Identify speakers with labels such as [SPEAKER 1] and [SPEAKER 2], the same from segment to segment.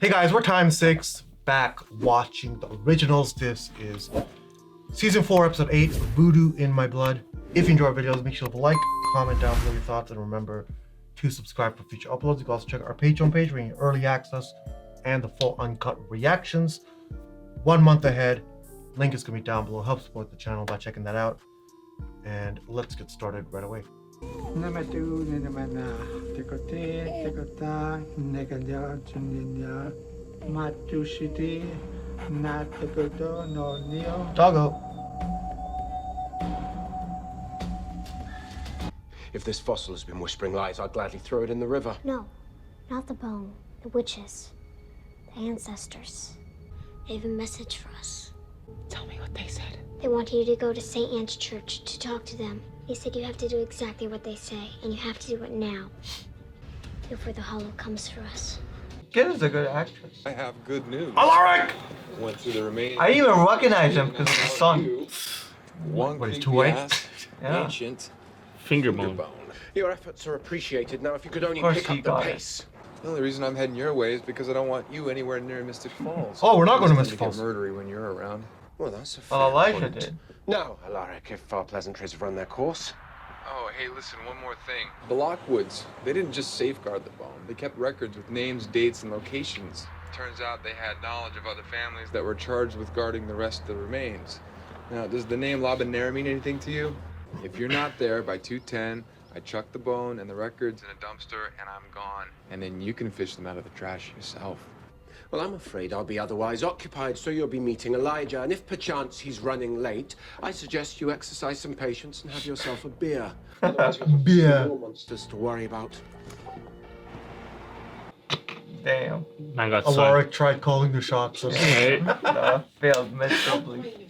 [SPEAKER 1] Hey guys, we're time 6 back watching the originals. This is season 4, episode 8, Voodoo in My Blood. If you enjoy our videos, make sure to like, comment down below your thoughts, and remember to subscribe for future uploads. You can also check out our Patreon page where you get early access and the full uncut reactions 1 month ahead. Link is going to be down below. Help support the channel by checking that out. And let's get started right away.
[SPEAKER 2] Namatu Ninamana, Tekote, Tekota, Neganya, Juninia, Matu City, Natakoto, no Neo.
[SPEAKER 1] Doggo.
[SPEAKER 3] If this fossil has been whispering lies, I'd gladly throw it in the river.
[SPEAKER 4] No, not the bone. The witches. The ancestors. They have a message for us.
[SPEAKER 5] Tell me what they said.
[SPEAKER 4] They want you to go to St. Anne's Church to talk to them. They said you have to do exactly what they say, and you have to do it now. Before the Hollow comes for us.
[SPEAKER 1] Kid is a good actress.
[SPEAKER 6] I have good news.
[SPEAKER 1] Alaric!
[SPEAKER 6] Went through the remaining.
[SPEAKER 1] I didn't even recognize him because of the song.
[SPEAKER 6] One
[SPEAKER 1] What, he's
[SPEAKER 6] creepy
[SPEAKER 1] too white?
[SPEAKER 6] ass,
[SPEAKER 1] Yeah.
[SPEAKER 6] ancient
[SPEAKER 7] Finger
[SPEAKER 6] finger
[SPEAKER 7] bone.
[SPEAKER 6] bone.
[SPEAKER 3] Your efforts are appreciated. Now, if you could only
[SPEAKER 1] Of course
[SPEAKER 3] pick
[SPEAKER 1] he
[SPEAKER 3] up the
[SPEAKER 1] got it.
[SPEAKER 3] pace.
[SPEAKER 6] The only reason I'm heading your way is because I don't want you anywhere near Mystic Falls.
[SPEAKER 1] Oh, we're not going to
[SPEAKER 6] Things
[SPEAKER 1] Mystic
[SPEAKER 6] tend
[SPEAKER 1] Falls.
[SPEAKER 6] get murdery when you're around.
[SPEAKER 3] Well, that's a fair
[SPEAKER 1] Well, Elijah
[SPEAKER 3] point.
[SPEAKER 1] did.
[SPEAKER 3] Now, Alaric, if our pleasantries have run their course.
[SPEAKER 6] Oh, hey, listen, one more thing. The Lockwoods, they didn't just safeguard the bone. They kept records with names, dates, and locations. Turns out they had knowledge of other families that were charged with guarding the rest of the remains. Now, does the name Labanera mean anything to you? If you're not there by 2:10, I chuck the bone and the records in a dumpster and I'm gone. And then you can fish them out of the trash yourself.
[SPEAKER 3] Well, I'm afraid I'll be otherwise occupied, so you'll be meeting Elijah. And if perchance he's running late, I suggest you exercise some patience and have yourself a beer. Otherwise, you'll have
[SPEAKER 1] Beer.
[SPEAKER 3] more monsters to worry about.
[SPEAKER 8] Damn.
[SPEAKER 7] Man got
[SPEAKER 1] Alaric tried calling the shots. So
[SPEAKER 7] Right?
[SPEAKER 8] Failed miserably.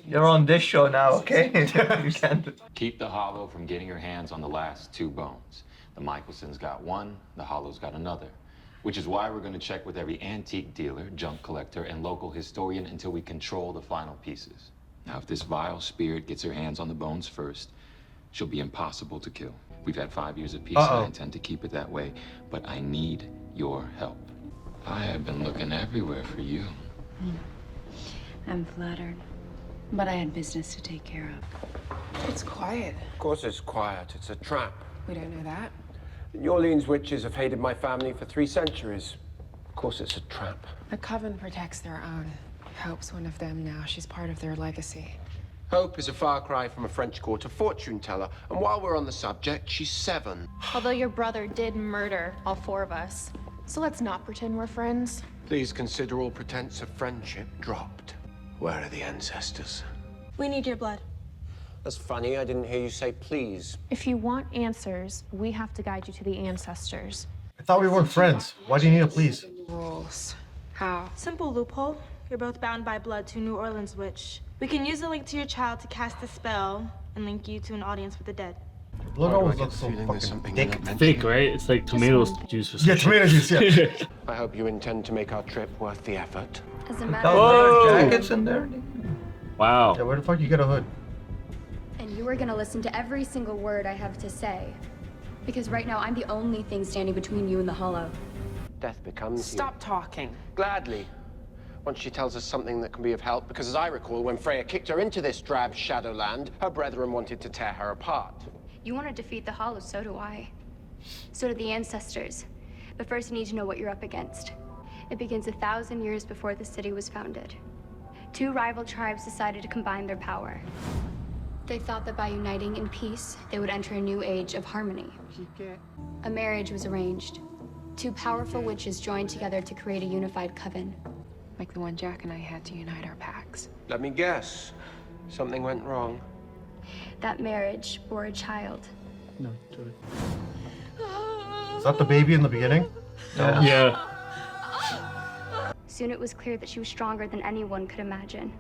[SPEAKER 8] You're on this show now, okay? You can't.
[SPEAKER 9] Keep the Hollow from getting your hands on the last 2 bones. The Michelsons got one, the Hollow's got another. Which is why we're going to check with every antique dealer, junk collector, and local historian until we control the final pieces. Now, if this vile spirit gets her hands on the bones first, she'll be impossible to kill. We've had 5 years of peace, and I intend to keep it that way, but I need your help. I have been looking everywhere for you.
[SPEAKER 5] I'm flattered, but I had business to take care of. It's quiet.
[SPEAKER 3] Of course it's quiet. It's a trap.
[SPEAKER 5] We don't know that.
[SPEAKER 3] The New Orleans witches have hated my family for 3 centuries. Of course it's a trap.
[SPEAKER 5] The coven protects their own. Hope's one of them now. She's part of their legacy.
[SPEAKER 3] Hope is a far cry from a French Quarter fortune teller. And while we're on the subject, she's 7.
[SPEAKER 10] Although your brother did murder all 4 of us. So let's not pretend we're friends.
[SPEAKER 3] Please consider all pretense of friendship dropped. Where are the ancestors?
[SPEAKER 10] We need your blood.
[SPEAKER 3] That's funny, I didn't hear you say please.
[SPEAKER 10] If you want answers, we have to guide you to the ancestors.
[SPEAKER 1] I thought we weren't friends. Why do you need a please?
[SPEAKER 5] Rules. How?
[SPEAKER 11] Simple loophole. You're both bound by blood to a New Orleans witch. We can use the link to your child to cast a spell and link you to an audience with the dead.
[SPEAKER 1] Blood
[SPEAKER 3] Why do I
[SPEAKER 1] always
[SPEAKER 3] get
[SPEAKER 1] looks
[SPEAKER 3] the
[SPEAKER 1] so
[SPEAKER 3] feeling there's
[SPEAKER 1] fucking
[SPEAKER 3] something
[SPEAKER 1] thick.
[SPEAKER 3] you're not
[SPEAKER 7] Thick,
[SPEAKER 3] mentioning?
[SPEAKER 7] right? It's like tomato juice for some
[SPEAKER 1] Yeah, tomato juice, yeah.
[SPEAKER 3] I hope you intend to make our trip worth the effort.
[SPEAKER 4] As a
[SPEAKER 8] That
[SPEAKER 4] matter
[SPEAKER 7] Whoa.
[SPEAKER 8] was jackets in there.
[SPEAKER 7] Wow.
[SPEAKER 1] Yeah, where the fuck you get a hood?
[SPEAKER 4] And you are gonna listen to every single word I have to say. Because right now I'm the only thing standing between you and the Hollow.
[SPEAKER 3] Death becomes
[SPEAKER 5] Stop talking.
[SPEAKER 3] you. Gladly. Once she tells us something that can be of help, because as I recall, when Freya kicked her into this drab shadowland, her brethren wanted to tear her apart.
[SPEAKER 4] You want to defeat the Hollow, so do I. So do the ancestors. But first you need to know what you're up against. It begins 1,000 years before the city was founded. 2 rival tribes decided to combine their power. They thought that by uniting in peace, they would enter a new age of harmony. A marriage was arranged. 2 powerful witches joined together to create a unified coven.
[SPEAKER 5] Like the one Jack and I had to unite our packs.
[SPEAKER 3] Let me guess. Something went wrong.
[SPEAKER 4] That marriage bore a child.
[SPEAKER 1] Is that the baby in the beginning?
[SPEAKER 7] Yeah.
[SPEAKER 4] Soon it was clear that she was stronger than anyone could imagine.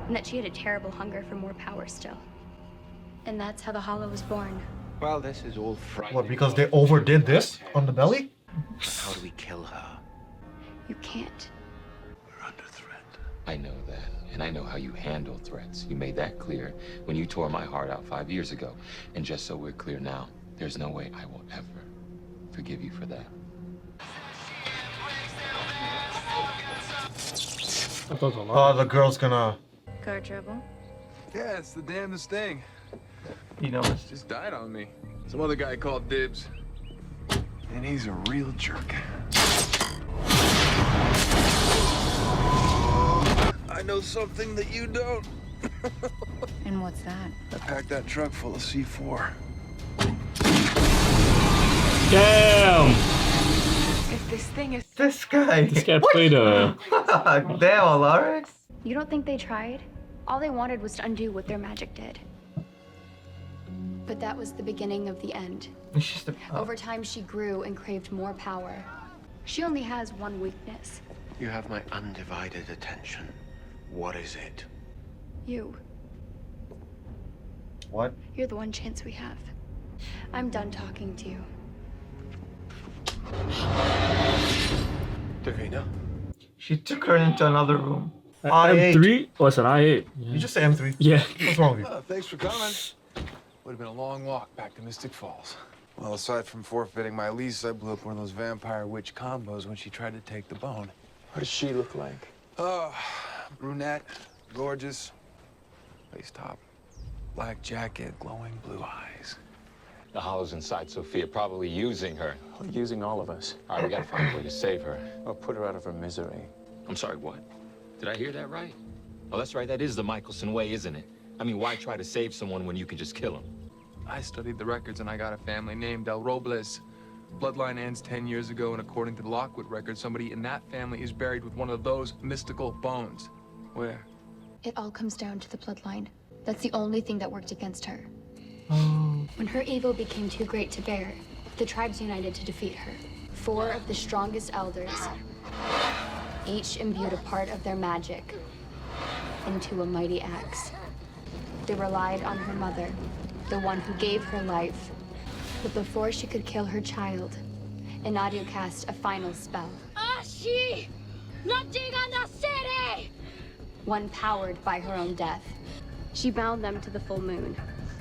[SPEAKER 4] And that she had a terrible hunger for more power still. And that's how the Hollow was born.
[SPEAKER 3] Well, this is all frightening.
[SPEAKER 1] What, because they overdid this on the belly?
[SPEAKER 3] But how do we kill her?
[SPEAKER 4] You can't.
[SPEAKER 3] We're under threat.
[SPEAKER 9] I know that, and I know how you handle threats. You made that clear when you tore my heart out 5 years ago. And just so we're clear now, There's no way I will ever forgive you for that.
[SPEAKER 1] Oh, the girl's gonna.
[SPEAKER 5] Car trouble?
[SPEAKER 6] Yeah, it's the damnedest thing.
[SPEAKER 8] You know,
[SPEAKER 6] Just died on me. Some other guy called dibs. And he's a real jerk. I know something that you don't.
[SPEAKER 5] And what's that?
[SPEAKER 6] I packed that truck full of C4.
[SPEAKER 7] Damn!
[SPEAKER 10] If this thing is
[SPEAKER 8] this guy.
[SPEAKER 7] This guy played a.
[SPEAKER 8] Damn, Alaric.
[SPEAKER 4] You don't think they tried? All they wanted was to undo what their magic did. But that was the beginning of the end.
[SPEAKER 8] It's just a.
[SPEAKER 4] Over time, she grew and craved more power. She only has one weakness.
[SPEAKER 3] You have my undivided attention. What is it?
[SPEAKER 4] You.
[SPEAKER 1] What?
[SPEAKER 4] You're the one chance we have. I'm done talking to you.
[SPEAKER 3] Davina?
[SPEAKER 8] She took her into another room.
[SPEAKER 1] I8.
[SPEAKER 7] M3? Oh, it's an I8. Yeah.
[SPEAKER 1] You just say M3.
[SPEAKER 7] Yeah.
[SPEAKER 1] What's wrong with you?
[SPEAKER 6] Thanks for coming. Would have been a long walk back to Mystic Falls. Well, aside from forfeiting my lease, I blew up one of those vampire witch combos when she tried to take the bone.
[SPEAKER 3] What does she look like?
[SPEAKER 6] Oh, brunette, gorgeous, lace top, black jacket, glowing blue eyes.
[SPEAKER 9] The Hollow's inside Sophia, probably using her.
[SPEAKER 3] Using all of us.
[SPEAKER 9] All right, we gotta find a way to save her.
[SPEAKER 3] Or put her out of her misery.
[SPEAKER 9] I'm sorry, what? Did I hear that right? Oh, that's right, that is the Michelson way, isn't it? I mean, why try to save someone when you can just kill him?
[SPEAKER 6] I studied the records and I got a family named Del Robles. Bloodline ends 10 years ago, and according to the Lockwood record, somebody in that family is buried with one of those mystical bones. Where?
[SPEAKER 4] It all comes down to the bloodline. That's the only thing that worked against her. When her evil became too great to bear, the tribes united to defeat her. 4 of the strongest elders, each imbued a part of their magic into a mighty axe. They relied on her mother, the one who gave her life. But before she could kill her child, Inadio cast a final spell.
[SPEAKER 12] Ashi! Nothing on the city!
[SPEAKER 4] One powered by her own death. She bound them to the full moon,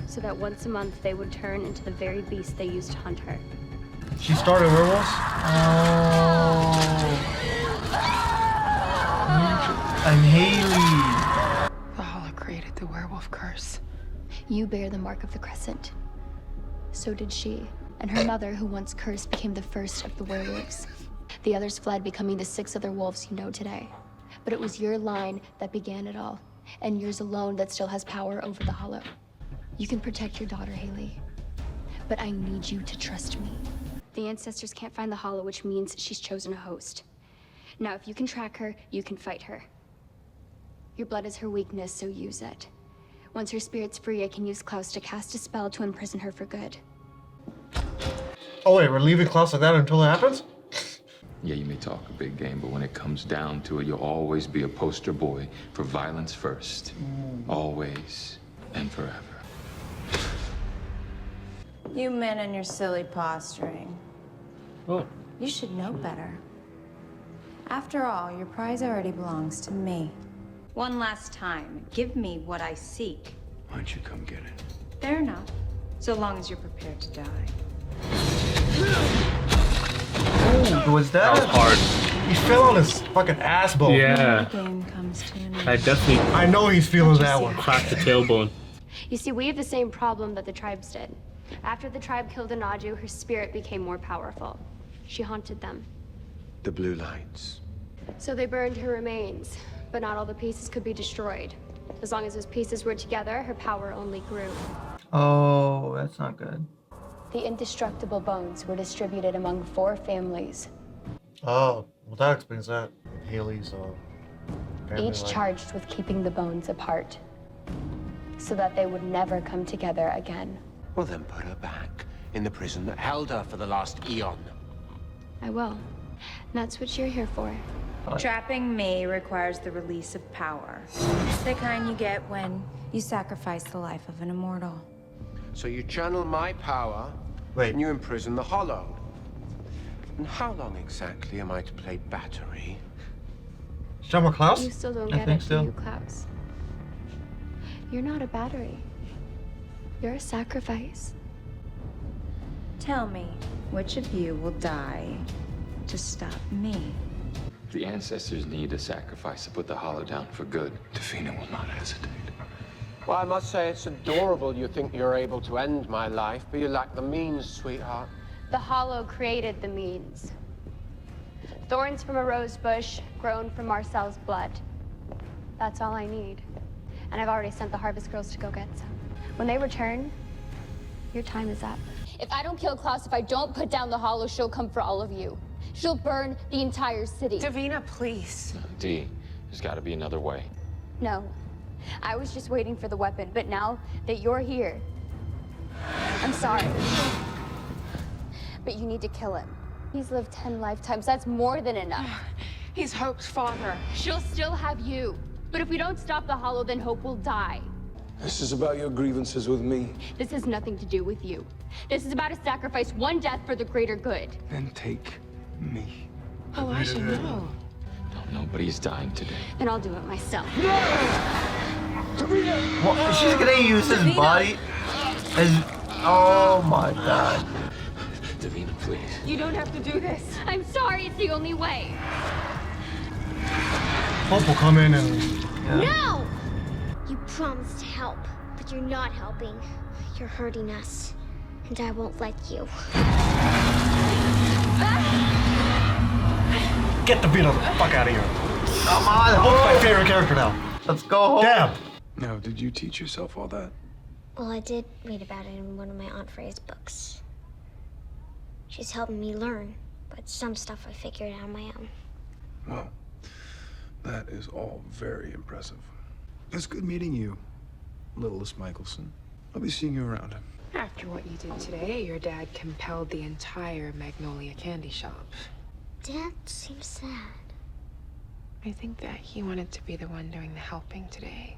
[SPEAKER 4] so that once a month they would turn into the very beast they used to hunt her.
[SPEAKER 1] She started werewolves?
[SPEAKER 8] I'm Haley.
[SPEAKER 10] the Hollow created the werewolf curse.
[SPEAKER 4] You bear the mark of the crescent. So did she, and her mother, who once cursed, became the first of the werewolves. The others fled, becoming the 6 other wolves you know today. But it was your line that began it all, and yours alone that still has power over the Hollow. You can protect your daughter, Haley, but I need you to trust me. The ancestors can't find the Hollow, which means she's chosen a host. Now, if you can track her, you can fight her. Your blood is her weakness, so use it. Once her spirit's free, I can use Klaus to cast a spell to imprison her for good.
[SPEAKER 1] Oh wait, we're leaving Klaus like that until it happens?
[SPEAKER 9] Yeah, you may talk a big game, but when it comes down to it, you'll always be a poster boy for violence first. Always and forever.
[SPEAKER 5] You men and your silly posturing.
[SPEAKER 7] Oh.
[SPEAKER 5] You should know better. After all, your prize already belongs to me. One last time, give me what I seek.
[SPEAKER 3] Why don't you come get it?
[SPEAKER 5] Fair enough, so long as you're prepared to die.
[SPEAKER 8] Oh, was that?
[SPEAKER 7] That was hard.
[SPEAKER 1] He fell on his fucking ass bone.
[SPEAKER 7] Yeah.
[SPEAKER 5] The game comes to an end.
[SPEAKER 7] I definitely
[SPEAKER 1] I know he's feeling that one.
[SPEAKER 7] cracked the tailbone.
[SPEAKER 4] You see, we have the same problem that the tribes did. After the tribe killed Anaju, her spirit became more powerful. She haunted them.
[SPEAKER 3] The blue lights.
[SPEAKER 4] So they burned her remains, but not all the pieces could be destroyed. As long as those pieces were together, her power only grew.
[SPEAKER 8] Oh, that's not good.
[SPEAKER 4] The indestructible bones were distributed among 4 families,
[SPEAKER 1] Oh, well that explains that. Haley's family
[SPEAKER 4] each
[SPEAKER 1] line.
[SPEAKER 4] charged with keeping the bones apart, so that they would never come together again.
[SPEAKER 3] Well, then put her back in the prison that held her for the last eon.
[SPEAKER 4] I will. And that's what you're here for.
[SPEAKER 5] Trapping me requires the release of power. The kind you get when you sacrifice the life of an immortal.
[SPEAKER 3] So you channel my power,
[SPEAKER 1] Wait.
[SPEAKER 3] and you imprison the Hollow. And how long exactly am I to play battery?
[SPEAKER 1] John McClouse?
[SPEAKER 4] You still don't
[SPEAKER 8] I
[SPEAKER 4] get
[SPEAKER 8] think
[SPEAKER 4] it,
[SPEAKER 8] so.
[SPEAKER 4] do you, Klaus? You're not a battery. You're a sacrifice.
[SPEAKER 5] Tell me, which of you will die to stop me?
[SPEAKER 9] The ancestors need a sacrifice to put the hollow down for good.
[SPEAKER 3] Davina will not hesitate. Well, I must say it's adorable you think you're able to end my life, but you lack the means, sweetheart.
[SPEAKER 4] The Hollow created the means. Thorns from a rose bush, grown from Marcel's blood. That's all I need. And I've already sent the Harvest Girls to go get some. When they return, your time is up.
[SPEAKER 12] If I don't kill Klaus, if I don't put down the Hollow, she'll come for all of you. She'll burn the entire city.
[SPEAKER 13] Davina, please.
[SPEAKER 9] Dee, there's got to be another way.
[SPEAKER 4] No. I was just waiting for the weapon, but now that you're here, I'm sorry. But you need to kill him. He's lived 10 lifetimes. That's more than enough.
[SPEAKER 13] He's Hope's father.
[SPEAKER 12] She'll still have you. But if we don't stop the Hollow, then Hope will die.
[SPEAKER 3] This is about your grievances with me.
[SPEAKER 12] This has nothing to do with you. This is about to sacrifice one death for the greater good.
[SPEAKER 3] Then take me.
[SPEAKER 13] Elijah, no.
[SPEAKER 9] Don't know, but he's dying today.
[SPEAKER 12] Then I'll do it myself.
[SPEAKER 8] What? She's gonna use his body as. Oh my god.
[SPEAKER 9] Davina, please.
[SPEAKER 13] You don't have to do this.
[SPEAKER 12] I'm sorry, it's the only way.
[SPEAKER 1] Hope will come in and.
[SPEAKER 12] No!
[SPEAKER 14] You promised to help, but you're not helping. You're hurting us, and I won't let you.
[SPEAKER 1] Get the fuck out of here.
[SPEAKER 8] Come on,
[SPEAKER 1] Hope's my favorite character now.
[SPEAKER 8] Let's go home.
[SPEAKER 1] Damn.
[SPEAKER 3] Now, did you teach yourself all that?
[SPEAKER 14] Well, I did read about it in one of my Aunt Freya's books. She's helping me learn, but some stuff I figured out on my own.
[SPEAKER 3] Well, that is all very impressive. It's good meeting you, littlest Michelson. I'll be seeing you around.
[SPEAKER 13] After what you did today, your dad compelled the entire Magnolia candy shop.
[SPEAKER 14] Dad seems sad.
[SPEAKER 13] I think that he wanted to be the one doing the helping today.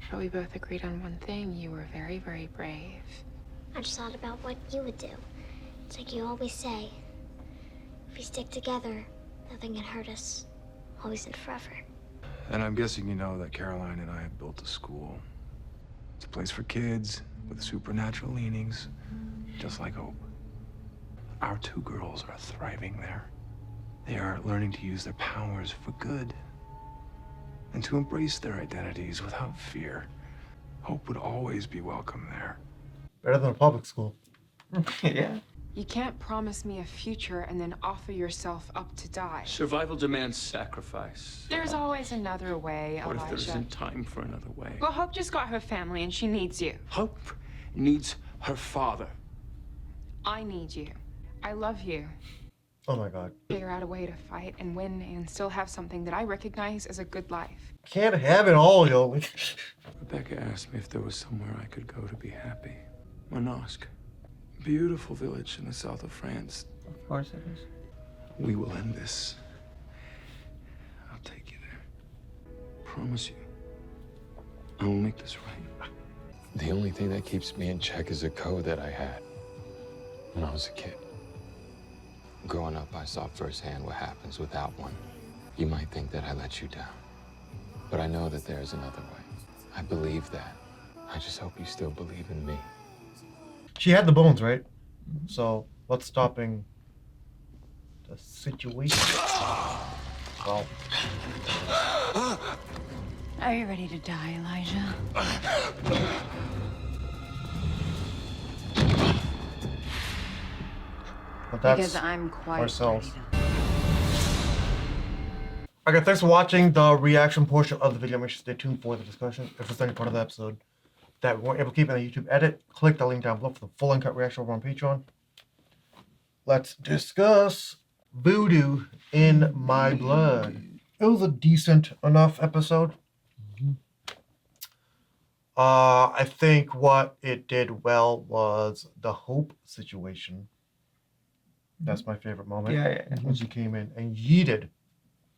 [SPEAKER 13] But we both agreed on one thing. You were very, very brave.
[SPEAKER 14] I just thought about what you would do. It's like you always say. If we stick together, nothing can hurt us. Always and forever.
[SPEAKER 3] And I'm guessing you know that Caroline and I have built a school. It's a place for kids with supernatural leanings, just like Hope. Our two girls are thriving there. They are learning to use their powers for good and to embrace their identities without fear. Hope would always be welcome there.
[SPEAKER 1] Better than a public school.
[SPEAKER 8] Yeah.
[SPEAKER 13] You can't promise me a future and then offer yourself up to die.
[SPEAKER 15] Survival demands sacrifice.
[SPEAKER 13] There's always another way,
[SPEAKER 15] What if
[SPEAKER 13] Elijah.
[SPEAKER 15] there isn't time for another way?
[SPEAKER 13] Well, Hope just got her family and she needs you.
[SPEAKER 15] Hope needs her father.
[SPEAKER 13] I need you. I love you.
[SPEAKER 1] Oh my god.
[SPEAKER 13] Figure out a way to fight and win and still have something that I recognize as a good life.
[SPEAKER 1] Can't have it all, yo.
[SPEAKER 3] Rebecca asked me if there was somewhere I could go to be happy. Manosque. Beautiful village in the south of France.
[SPEAKER 8] Of course it is.
[SPEAKER 3] We will end this. I'll take you there. Promise you. I will make this right.
[SPEAKER 9] The only thing that keeps me in check is a code that I had when I was a kid. Growing up, I saw firsthand what happens without one. You might think that I let you down, but I know that there's another way. I believe that. I just hope you still believe in me.
[SPEAKER 1] She had the bones, right? So what's stopping the situation? Well,
[SPEAKER 5] Are you ready to die, Elijah?
[SPEAKER 1] but that's
[SPEAKER 5] Because I'm quite
[SPEAKER 1] ourselves.
[SPEAKER 5] ready
[SPEAKER 1] Okay, thanks for watching the reaction portion of the video. Make sure to stay tuned for the discussion. If there's any part of the episode that we weren't able to keep in the YouTube edit, click the link down below for the full uncut reaction over on Patreon. Let's discuss Voodoo in My Blood. It was a decent enough episode. I think what it did well was the Hope situation. That's my favorite moment.
[SPEAKER 8] Yeah.
[SPEAKER 1] When she came in and yeeted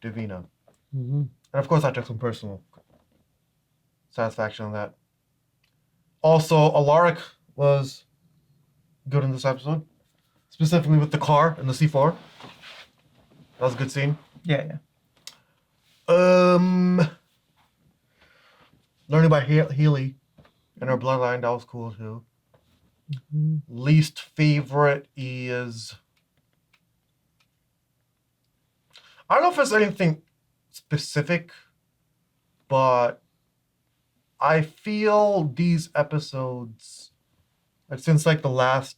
[SPEAKER 1] Davina. And of course I took some personal satisfaction on that. Also, Alaric was good in this episode. Specifically with the car and the C4. That was a good scene.
[SPEAKER 8] Yeah.
[SPEAKER 1] Learning about Healy and her bloodline, that was cool too. Least favorite is... I don't know if it's anything specific, but I feel these episodes, like since like the last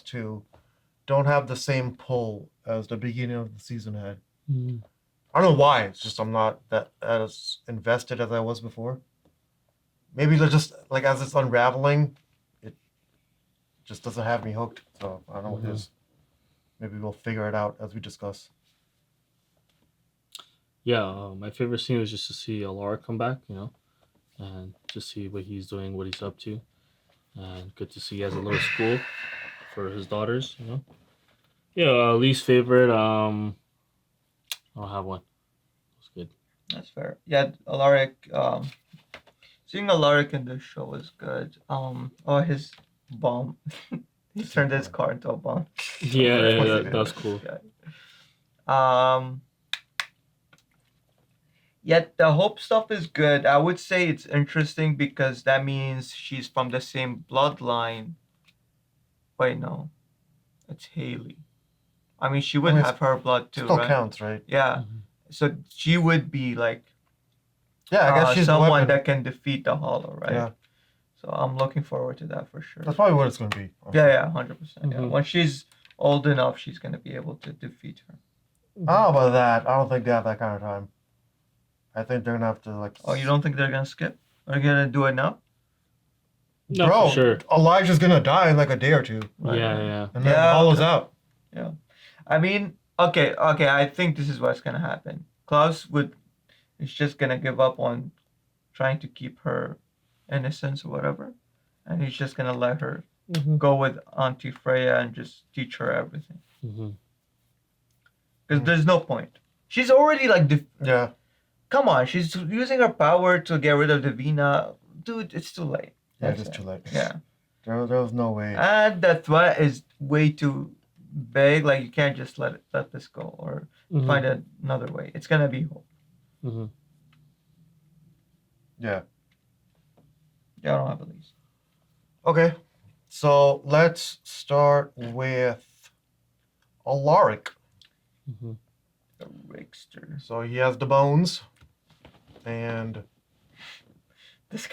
[SPEAKER 1] two, don't have the same pull as the beginning of the season had. I don't know why. It's just I'm not that as invested as I was before. Maybe they're just like as it's unraveling, it just doesn't have me hooked. So I don't know what it is. Maybe we'll figure it out as we discuss.
[SPEAKER 7] Yeah, my favorite scene was just to see Alara come back, and to see what he's doing, what he's up to, and good to see he has a little school for his daughters. Yeah, least favorite. I don't have one. It's good.
[SPEAKER 8] That's fair. Yeah, Alaric. Seeing Alaric in this show was good. His bomb. He turned his car into a bomb.
[SPEAKER 7] Yeah, that's cool.
[SPEAKER 8] Yet the Hope stuff is good. I would say it's interesting because that means she's from the same bloodline. Wait, no, it's Haley. I mean, she would have her blood too,
[SPEAKER 1] still
[SPEAKER 8] right?
[SPEAKER 1] counts, right?
[SPEAKER 8] Yeah. So she would be like,
[SPEAKER 1] yeah, I guess she's
[SPEAKER 8] someone that can defeat the Hollow, right?
[SPEAKER 1] Yeah.
[SPEAKER 8] So I'm looking forward to that for sure.
[SPEAKER 1] That's probably what it's going to be.
[SPEAKER 8] Yeah, 100%. Yeah. When she's old enough, she's going to be able to defeat her.
[SPEAKER 1] I don't know about that. I don't think they have that kind of time. I think they're going to have to like...
[SPEAKER 8] Oh, you don't think they're going to skip? Are they going to do it now?
[SPEAKER 7] No,
[SPEAKER 1] Bro,
[SPEAKER 7] for sure.
[SPEAKER 1] Elijah's going to die in like a day or two.
[SPEAKER 7] Right? Yeah.
[SPEAKER 1] And then Hollow's out.
[SPEAKER 8] Yeah. I mean, okay, I think this is what's going to happen. Klaus is just going to give up on trying to keep her innocence or whatever. And he's just going to let her go with Auntie Freya and just teach her everything. Because there's no point. She's already like...
[SPEAKER 1] Yeah.
[SPEAKER 8] Come on, she's using her power to get rid of Davina. Dude, it's too late.
[SPEAKER 1] Yeah, it's too late.
[SPEAKER 8] Yeah.
[SPEAKER 1] There was no way.
[SPEAKER 8] And the threat is way too big. Like, you can't just let this go or find another way. It's going to be Hope.
[SPEAKER 1] Yeah.
[SPEAKER 8] Yeah, I don't have a least.
[SPEAKER 1] Okay. So let's start with Alaric.
[SPEAKER 8] The Rickster.
[SPEAKER 1] So he has the bones. And
[SPEAKER 8] this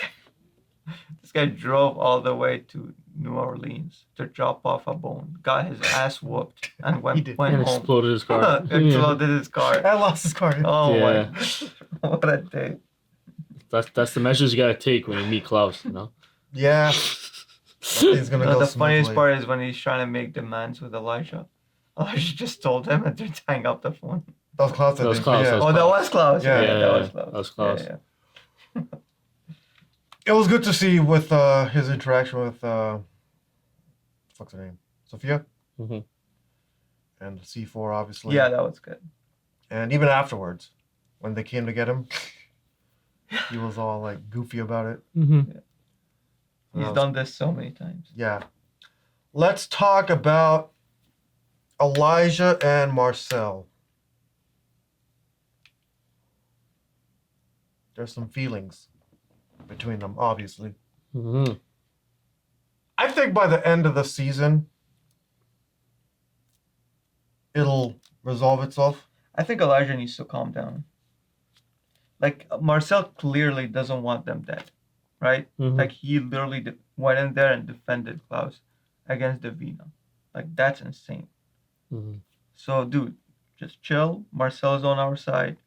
[SPEAKER 8] guy drove all the way to New Orleans to drop off a bone, got his ass whooped, and went home.
[SPEAKER 7] Exploded his car.
[SPEAKER 8] Exploded his car.
[SPEAKER 1] I lost his car.
[SPEAKER 8] Oh my! What a day.
[SPEAKER 7] That's the measures you gotta take when you meet Klaus.
[SPEAKER 1] Yeah. He's gonna go
[SPEAKER 8] The
[SPEAKER 1] smoothly.
[SPEAKER 8] funniest part is when he's trying to make demands with Elijah. Elijah just told him and they're tying up the phone.
[SPEAKER 1] That was Klaus.
[SPEAKER 7] That was Klaus.
[SPEAKER 1] Yeah.
[SPEAKER 8] That was Klaus.
[SPEAKER 1] Yeah,
[SPEAKER 8] That was Klaus.
[SPEAKER 7] That was Klaus.
[SPEAKER 8] Yeah.
[SPEAKER 1] It was good to see with his interaction with what's her name? Sophia? And C4, obviously.
[SPEAKER 8] Yeah, that was good.
[SPEAKER 1] And even afterwards, when they came to get him, he was all like goofy about it.
[SPEAKER 8] Yeah. He's done this so many times.
[SPEAKER 1] Yeah. Let's talk about Elijah and Marcel. There's some feelings between them, obviously. I think by the end of the season, it'll resolve itself.
[SPEAKER 8] I think Elijah needs to calm down. Like, Marcel clearly doesn't want them dead, right? Like, he literally went in there and defended Klaus against Davina. Like, that's insane. So, dude, just chill. Marcel's on our side.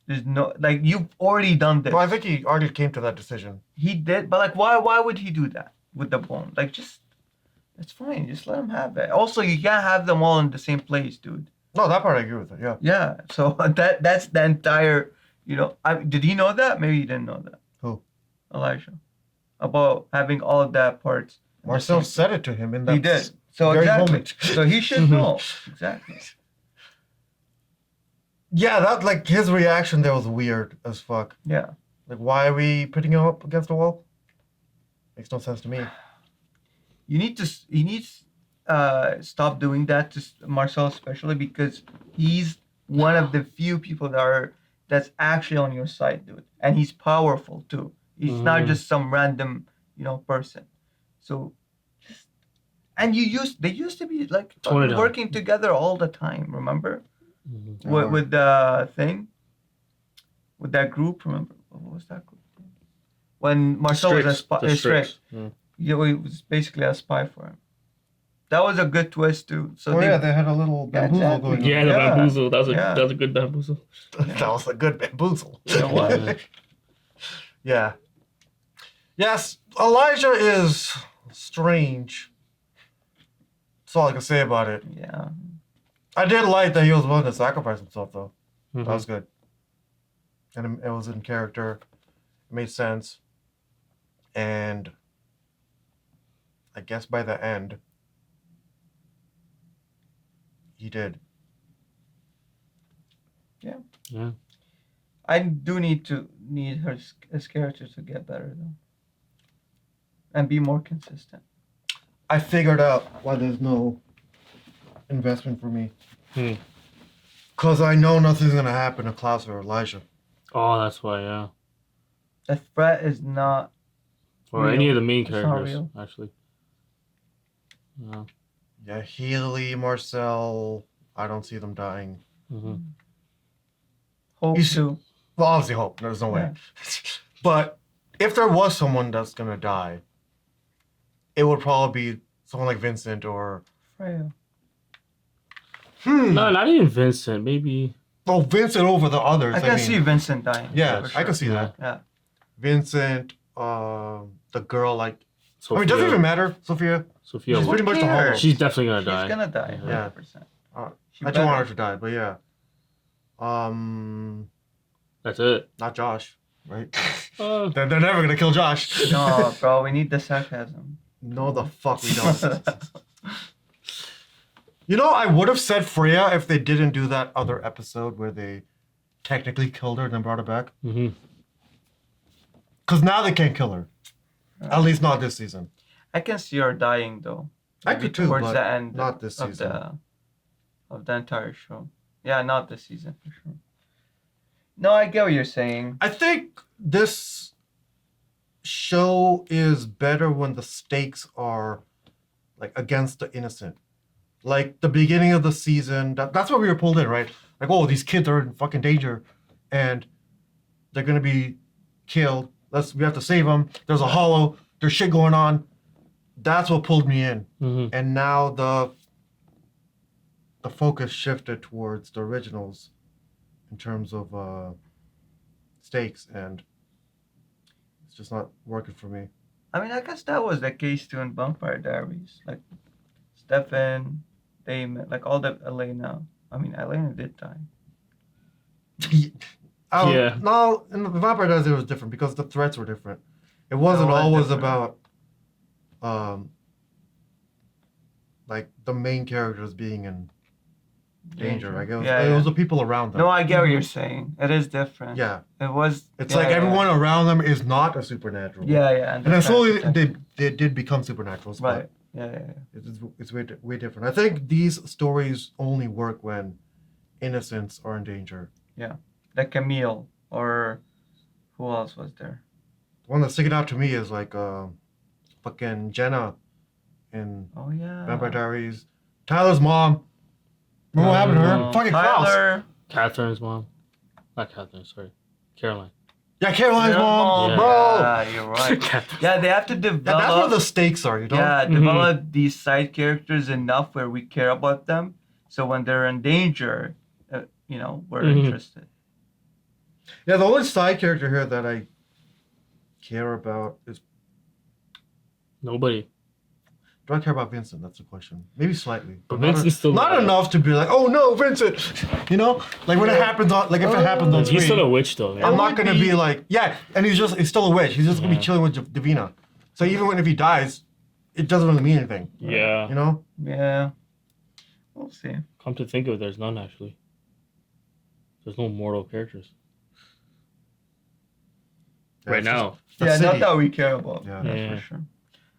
[SPEAKER 8] There's no, like, you've already done this.
[SPEAKER 1] Well, I think he already came to that decision.
[SPEAKER 8] He did, but like, why would he do that with the bone? Like, just, it's fine. Just let him have it. Also, you can't have them all in the same place, dude.
[SPEAKER 1] No, that part I agree with it. Yeah.
[SPEAKER 8] Yeah. So that's the entire. Did he know that? Maybe he didn't know that.
[SPEAKER 1] Who?
[SPEAKER 8] Elijah. About having all of that parts.
[SPEAKER 1] Marcel said it to him in that.
[SPEAKER 8] He did. So
[SPEAKER 1] very
[SPEAKER 8] exactly.
[SPEAKER 1] moment.
[SPEAKER 8] So he should know. Exactly.
[SPEAKER 1] Yeah, that like his reaction there was weird as fuck.
[SPEAKER 8] Yeah.
[SPEAKER 1] Like, why are we putting him up against the wall? Makes no sense to me.
[SPEAKER 8] You need to stop doing that to Marcel, especially because he's one of the few people that's actually on your side, dude, and he's powerful too. He's not just some random person. So, and they used to be like
[SPEAKER 7] Tone it
[SPEAKER 8] fucking
[SPEAKER 7] down.
[SPEAKER 8] working together all the time. Remember?
[SPEAKER 7] Mm-hmm.
[SPEAKER 8] With the thing, with that group. Remember what was that group? When Marcel was a spy,
[SPEAKER 7] The Strix.
[SPEAKER 8] yeah, he was basically a spy for him. That was a good twist too. So
[SPEAKER 1] Oh yeah, they had a little bamboozle going on.
[SPEAKER 7] Yeah, the bamboozle. That
[SPEAKER 8] Yeah.
[SPEAKER 7] was a good bamboozle.
[SPEAKER 1] That was a good bamboozle.
[SPEAKER 8] You know what?
[SPEAKER 1] Yeah. Yes, Elijah is strange. That's all I can say about it.
[SPEAKER 8] Yeah.
[SPEAKER 1] I did like that he was willing to sacrifice himself, though.
[SPEAKER 7] Mhm.
[SPEAKER 1] That was good. And it was in character. It made sense. And I guess by the end, he did.
[SPEAKER 8] Yeah.
[SPEAKER 7] Yeah.
[SPEAKER 8] I do need his character to get better though, and be more consistent.
[SPEAKER 1] I figured out why there's no investment for me. Because I know nothing's going to happen to Klaus or Elijah.
[SPEAKER 7] Oh, that's why, yeah.
[SPEAKER 8] The threat is not.
[SPEAKER 7] Or
[SPEAKER 8] real.
[SPEAKER 7] any of the main
[SPEAKER 8] It's not
[SPEAKER 7] characters,
[SPEAKER 8] real.
[SPEAKER 7] actually. Yeah.
[SPEAKER 1] Yeah, Healy, Marcel, I don't see them dying.
[SPEAKER 7] Mm-hmm.
[SPEAKER 8] Hope too.
[SPEAKER 1] Well, obviously Hope. There's no way. But if there was someone that's going to die, it would probably be someone like Vincent or...
[SPEAKER 8] Freya.
[SPEAKER 7] No, not even Vincent. Maybe...
[SPEAKER 1] Oh, Vincent over the others.
[SPEAKER 8] I can see Vincent dying.
[SPEAKER 1] Yeah,
[SPEAKER 8] for
[SPEAKER 1] I can
[SPEAKER 8] sure.
[SPEAKER 1] see that.
[SPEAKER 8] Yeah.
[SPEAKER 1] Vincent, the girl, like...
[SPEAKER 7] Sophia.
[SPEAKER 1] I mean, it doesn't even matter, Sophia.
[SPEAKER 7] Sophia.
[SPEAKER 1] She's pretty much the Hollow.
[SPEAKER 7] She's definitely going to die.
[SPEAKER 8] She's gonna die.
[SPEAKER 1] Yeah.
[SPEAKER 8] 100%.
[SPEAKER 1] I don't want her to die, but yeah.
[SPEAKER 7] That's it.
[SPEAKER 1] Not Josh, right? They're never gonna kill Josh.
[SPEAKER 8] No, bro, we need the sarcasm.
[SPEAKER 1] No, the fuck we don't. You know, I would have said Freya if they didn't do that other episode where they technically killed her and then brought her back.
[SPEAKER 7] Mm-hmm.
[SPEAKER 1] Because now they can't kill her. At least not this season.
[SPEAKER 8] I can see her dying though.
[SPEAKER 1] I
[SPEAKER 8] Maybe
[SPEAKER 1] could too,
[SPEAKER 8] towards
[SPEAKER 1] but
[SPEAKER 8] the end
[SPEAKER 1] not this
[SPEAKER 8] of
[SPEAKER 1] season.
[SPEAKER 8] of the entire show. Yeah, not this season for sure. No, I get what you're saying.
[SPEAKER 1] I think this show is better when the stakes are like against the innocent. Like the beginning of the season, that's why we were pulled in, right? Like, oh, these kids are in fucking danger and they're gonna be killed. We have to save them. There's a hollow. There's shit going on. That's what pulled me in.
[SPEAKER 7] Mm-hmm.
[SPEAKER 1] And now the focus shifted towards the originals in terms of stakes, and it's just not working for me.
[SPEAKER 8] I mean, I guess that was the case too in Vampire Diaries. Like Stefan, Damon, like all the Elena. I mean, Elena did die.
[SPEAKER 7] Yeah.
[SPEAKER 1] No, in the Vampire Diaries it was different because the threats were different. It wasn't always about like the main characters being in danger. Like it was the people around them.
[SPEAKER 8] No, I get what you're saying. It is different.
[SPEAKER 1] Yeah.
[SPEAKER 8] It was.
[SPEAKER 1] It's like everyone around them is not a supernatural.
[SPEAKER 8] Yeah, yeah.
[SPEAKER 1] And then slowly they did become supernaturals.
[SPEAKER 8] Right. Yeah.
[SPEAKER 1] It's way different. I think these stories only work when innocents are in danger.
[SPEAKER 8] Yeah. Like Camille or who else was there?
[SPEAKER 1] The one that's sticking out to me is like fucking Jenna in Vampire Diaries. Tyler's mom. Remember what happened to her? Fucking Klaus.
[SPEAKER 7] Catherine's mom. Not Catherine, sorry. Caroline.
[SPEAKER 1] Yeah, Caroline's mom, bro.
[SPEAKER 8] Yeah, you're right. Yeah, they have to develop.
[SPEAKER 1] That's where the stakes are, you know?
[SPEAKER 8] Yeah, develop these side characters enough where we care about them. So when they're in danger, we're interested.
[SPEAKER 1] Yeah, the only side character here that I care about is...
[SPEAKER 7] Nobody.
[SPEAKER 1] Do I care about Vincent? That's the question. Maybe slightly.
[SPEAKER 7] But Vincent's still
[SPEAKER 1] not enough to be like, oh no, Vincent! You know? Like when it happens on, like if it happens on screen.
[SPEAKER 7] He's still a witch though. Man.
[SPEAKER 1] I'm not gonna be like, yeah, and he's still a witch. He's just gonna be chilling with Davina. So even if he dies, it doesn't really mean anything.
[SPEAKER 7] Yeah.
[SPEAKER 1] You know?
[SPEAKER 8] Yeah. We'll see.
[SPEAKER 7] Come to think of it, there's none actually. There's no mortal characters.
[SPEAKER 1] Yeah,
[SPEAKER 7] right now.
[SPEAKER 8] Not that we care about.
[SPEAKER 1] Yeah,
[SPEAKER 8] that's for sure.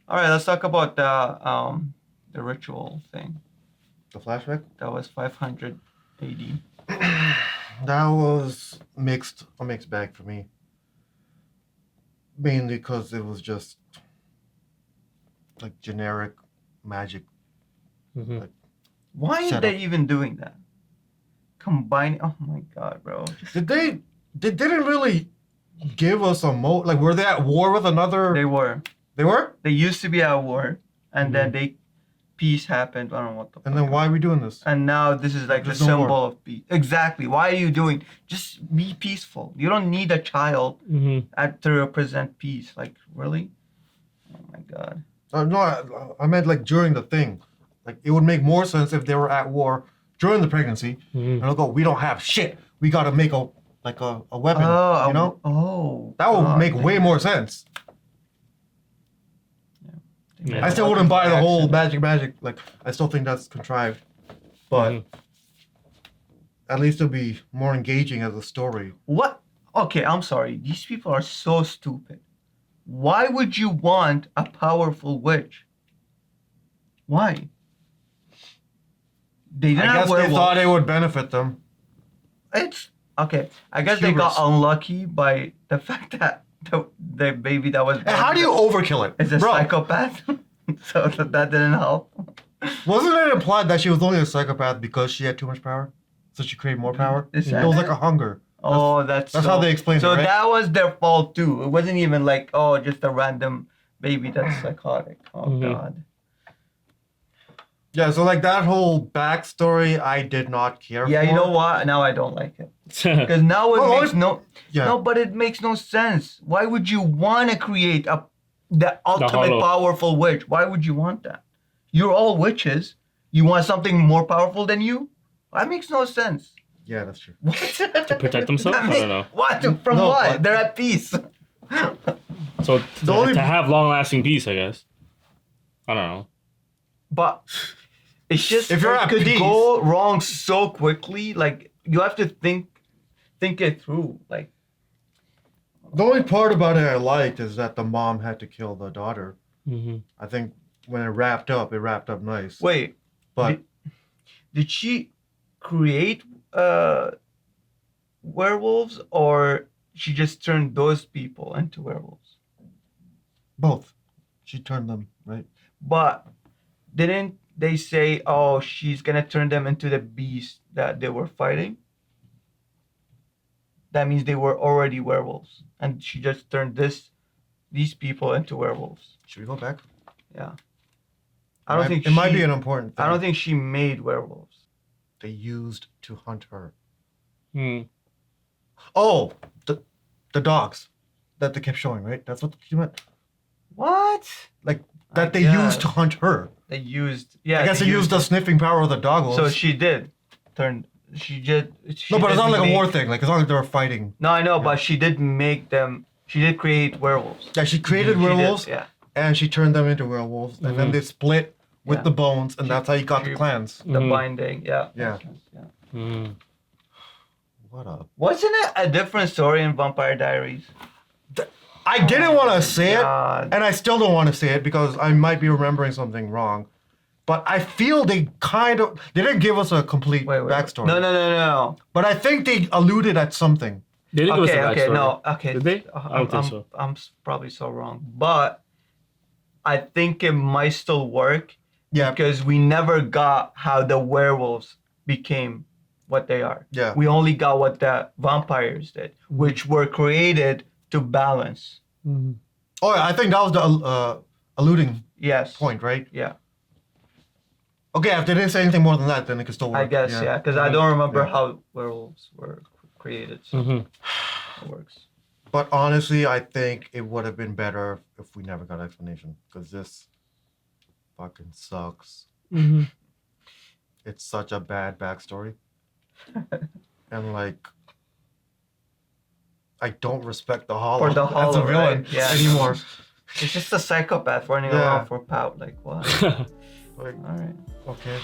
[SPEAKER 8] All right, let's talk about the ritual thing.
[SPEAKER 1] The flashback?
[SPEAKER 8] That was 500 AD.
[SPEAKER 1] That was a mixed bag for me. Mainly because it was just like generic magic. Like,
[SPEAKER 8] why are
[SPEAKER 1] setup.
[SPEAKER 8] they even doing that? Combining. Oh my god, bro.
[SPEAKER 1] They didn't really give us a like were they at war with another?
[SPEAKER 8] They were.
[SPEAKER 1] They were?
[SPEAKER 8] They used to be at war, and then peace happened. I don't know what the.
[SPEAKER 1] And then why are we doing this?
[SPEAKER 8] And now this is like
[SPEAKER 1] There's
[SPEAKER 8] the
[SPEAKER 1] no
[SPEAKER 8] symbol
[SPEAKER 1] war.
[SPEAKER 8] of peace. Exactly. Why are you doing? Just be peaceful. You don't need a child to represent peace. Like really? Oh my god.
[SPEAKER 1] No, I meant like during the thing. Like it would make more sense if they were at war during the pregnancy, and they'll go, "We don't have shit. We got to make a weapon."
[SPEAKER 8] Oh,
[SPEAKER 1] you know?
[SPEAKER 8] Oh.
[SPEAKER 1] That would make way more sense.
[SPEAKER 8] Yeah.
[SPEAKER 1] I still wouldn't buy the whole magic. Like I still think that's contrived, but at least it'll be more engaging as a story.
[SPEAKER 8] What? Okay, I'm sorry. These people are so stupid. Why would you want a powerful witch? Why? They didn't
[SPEAKER 1] I
[SPEAKER 8] have
[SPEAKER 1] guess they
[SPEAKER 8] werewolves.
[SPEAKER 1] thought it would benefit them.
[SPEAKER 8] It's okay. I guess they got unlucky by the fact that the baby that was.
[SPEAKER 1] And how do you overkill it?
[SPEAKER 8] Is a
[SPEAKER 1] Bro.
[SPEAKER 8] psychopath, so that didn't help.
[SPEAKER 1] Wasn't it implied that she was only a psychopath because she had too much power? So she created more power?
[SPEAKER 8] Is
[SPEAKER 1] It
[SPEAKER 8] that
[SPEAKER 1] was
[SPEAKER 8] it?
[SPEAKER 1] like a hunger.
[SPEAKER 8] Oh, that's
[SPEAKER 1] how they explained it,
[SPEAKER 8] So
[SPEAKER 1] right?
[SPEAKER 8] that was their fault too. It wasn't even like, oh, just a random baby that's psychotic. Oh god.
[SPEAKER 1] Yeah, so like that whole backstory, I did not care
[SPEAKER 8] Yeah,
[SPEAKER 1] for.
[SPEAKER 8] you know what? Now I don't like it. Because now it
[SPEAKER 1] Well,
[SPEAKER 8] makes no.
[SPEAKER 1] Yeah.
[SPEAKER 8] No, but it makes no sense. Why would you want to create the ultimate
[SPEAKER 7] hollow.
[SPEAKER 8] powerful witch? Why would you want that? You're all witches. You want something more powerful than you? That makes no sense.
[SPEAKER 1] Yeah, that's true.
[SPEAKER 7] To protect themselves? I don't know.
[SPEAKER 8] What? From
[SPEAKER 1] No,
[SPEAKER 8] what?
[SPEAKER 1] but-
[SPEAKER 8] They're at peace.
[SPEAKER 7] So
[SPEAKER 1] The only-
[SPEAKER 7] to have long-lasting peace, I guess. I don't know.
[SPEAKER 8] But it's just
[SPEAKER 1] If you're
[SPEAKER 8] it
[SPEAKER 1] at
[SPEAKER 8] could
[SPEAKER 1] peace-
[SPEAKER 8] go wrong so quickly. Like you have to think it through. Like
[SPEAKER 1] The only part about it I liked is that the mom had to kill the daughter. I think when it wrapped up nice.
[SPEAKER 8] wait,
[SPEAKER 1] But
[SPEAKER 8] did she create werewolves or she just turned those people into werewolves?
[SPEAKER 1] both. She turned them, right?
[SPEAKER 8] But didn't they say, oh, she's gonna turn them into the beast that they were fighting? That means they were already werewolves, and she just turned these people into werewolves.
[SPEAKER 1] Should we go back?
[SPEAKER 8] Yeah. I don't think
[SPEAKER 1] it might be an important thing.
[SPEAKER 8] I don't think she made werewolves.
[SPEAKER 1] They used to hunt her.
[SPEAKER 7] Hmm.
[SPEAKER 1] Oh, the dogs that they kept showing, right? That's what you meant.
[SPEAKER 8] What?
[SPEAKER 1] Like that
[SPEAKER 8] I
[SPEAKER 1] they
[SPEAKER 8] guess.
[SPEAKER 1] used to hunt her.
[SPEAKER 8] They used. Yeah.
[SPEAKER 1] I guess they used the sniffing power of the dog.
[SPEAKER 8] So she did turn. She did.
[SPEAKER 1] No, but it's not
[SPEAKER 8] did
[SPEAKER 1] like a
[SPEAKER 8] make-
[SPEAKER 1] war thing. Like it's not like they were fighting.
[SPEAKER 8] No, I know, but she did make them. She did create werewolves.
[SPEAKER 1] Yeah, she created
[SPEAKER 8] She did,
[SPEAKER 1] werewolves.
[SPEAKER 8] yeah.
[SPEAKER 1] And she turned them into werewolves, and then they split with
[SPEAKER 8] Yeah.
[SPEAKER 1] the bones, and that's how you got the clans.
[SPEAKER 8] The binding. Yeah.
[SPEAKER 1] Yeah.
[SPEAKER 7] Hmm.
[SPEAKER 1] What up?
[SPEAKER 8] Wasn't it a different story in Vampire Diaries?
[SPEAKER 1] I didn't want to say it,
[SPEAKER 8] God.
[SPEAKER 1] and I still don't want to say it because I might be remembering something wrong. But I feel they didn't give us a complete backstory.
[SPEAKER 8] No.
[SPEAKER 1] But I think they alluded at something.
[SPEAKER 7] They didn't give us a
[SPEAKER 8] Okay,
[SPEAKER 7] backstory.
[SPEAKER 8] no, okay.
[SPEAKER 7] Did they? I don't think so.
[SPEAKER 8] I'm probably so wrong, but I think it might still work.
[SPEAKER 1] Yeah.
[SPEAKER 8] Because we never got how the werewolves became what they are.
[SPEAKER 1] Yeah.
[SPEAKER 8] We only got what the vampires did, which were created to balance.
[SPEAKER 1] Oh, yeah, I think that was the alluding point, right?
[SPEAKER 8] Yeah.
[SPEAKER 1] Okay, if they didn't say anything more than that, then it could still work.
[SPEAKER 8] I guess, yeah, because I don't remember
[SPEAKER 1] Yeah.
[SPEAKER 8] how werewolves were created. So it works.
[SPEAKER 1] But honestly, I think it would have been better if we never got explanation, because this fucking sucks. It's such a bad backstory. And like, I don't respect the Hollow
[SPEAKER 8] Or the
[SPEAKER 1] as a
[SPEAKER 8] Hollow,
[SPEAKER 1] villain
[SPEAKER 8] right? Yeah.
[SPEAKER 1] anymore.
[SPEAKER 8] It's just a psychopath running
[SPEAKER 1] Yeah.
[SPEAKER 8] around for pout. Like, what?
[SPEAKER 1] Like,
[SPEAKER 8] All right.
[SPEAKER 1] okay.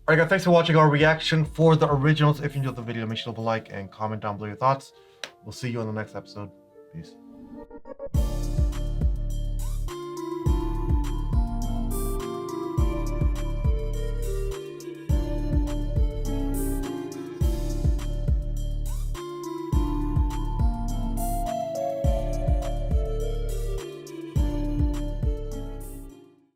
[SPEAKER 1] Alright guys, thanks for watching our reaction for the originals. If you enjoyed the video, make sure to leave a like and comment down below your thoughts. We'll see you on the next episode. Peace.